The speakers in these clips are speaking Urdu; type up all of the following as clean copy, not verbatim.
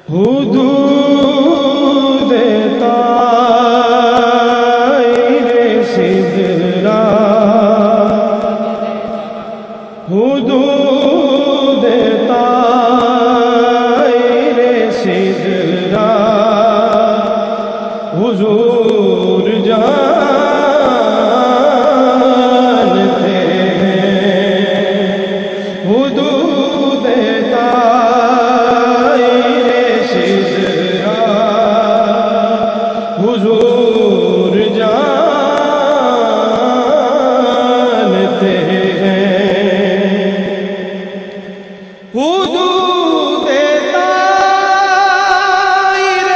حدود طائر سدرا، حدود طائر سدرا، حضور جانتے ہیں حدود طائر سدرا، حضور جانتے ہیں حدود طائر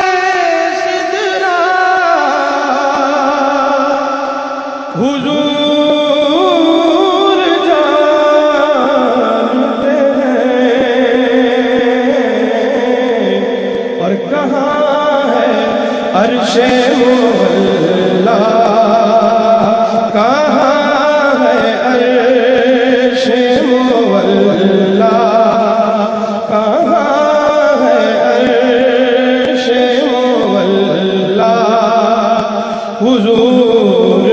سدرا، حضور جانتے ہیں اور کہاں ہے عرش مولا، کہاں ہے عرش مولا، کہاں ہے عرش مولا، حضور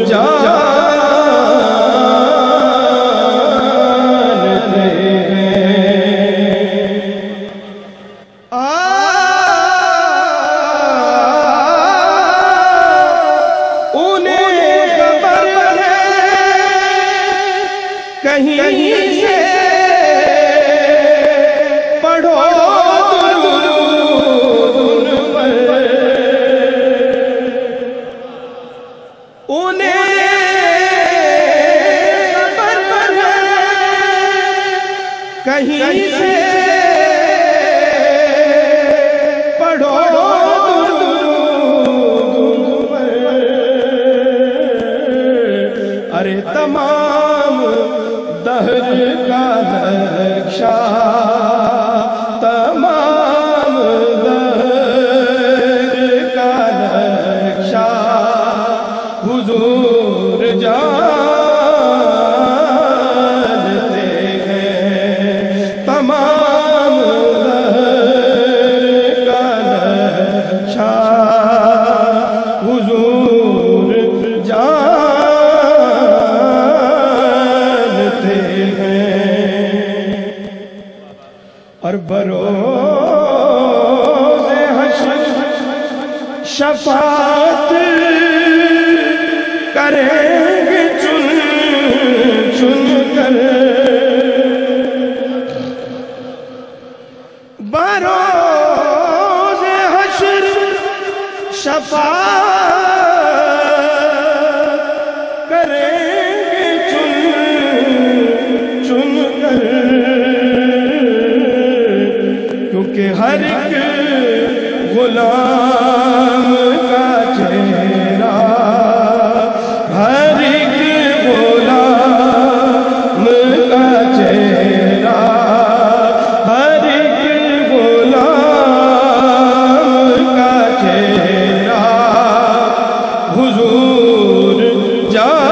جانتے ہیں انہیں خبر ہے کہیں سے پڑھو درود ان پر، انہیں خبر ہے کہیں سے پڑھو درود ان پر، ارے تمام دہر کا نقشہ، تمام دہر کا نقشہ، حضور جانتے ہیں تمام دہر کا نقشہ، حضور جانتے ہیں اور بروز حشر شفاعت کریں گے چن چن کر، بروز حشر شفاعت کریں گے چن چن کر، کیونکہ ہر ایک غلام کا چہرہ، ہر ایک غلام کا چہرہ، ہر ایک غلام کا چہرہ، حضور جانتے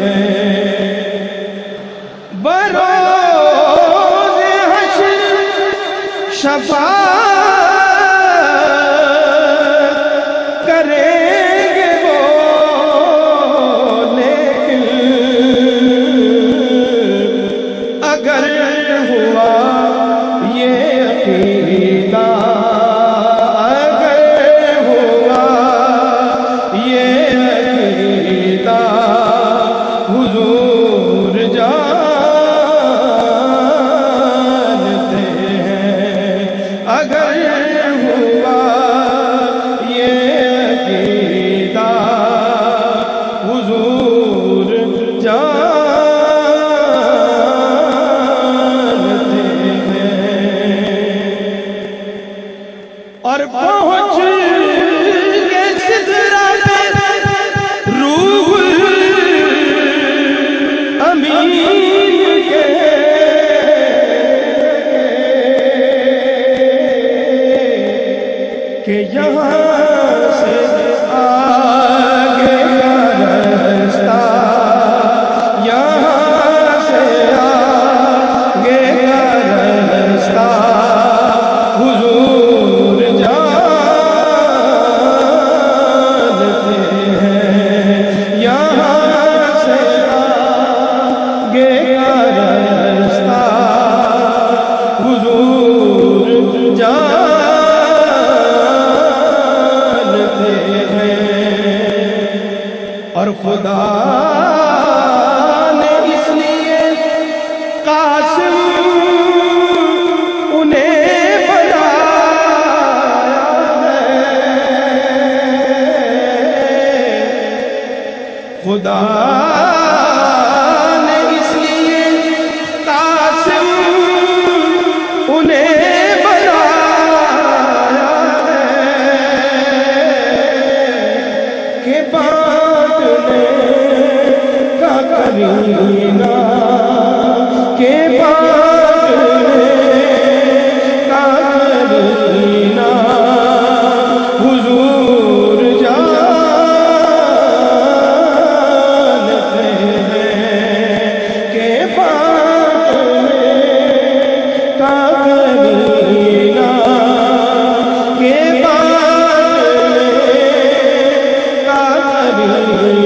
ہیں بروز حشر اور خدا نے اس لیے قاسم انہیں بنایا ہے، خدا نے اس لیے قاسم انہیں بنایا ہے کہ بانٹنے کا کرینہ، کہ بانٹنے کا کرینہ حضور جانتے ہیں، کہ بانٹنے کا کرینہ، کہ بانٹنے کا کرینہ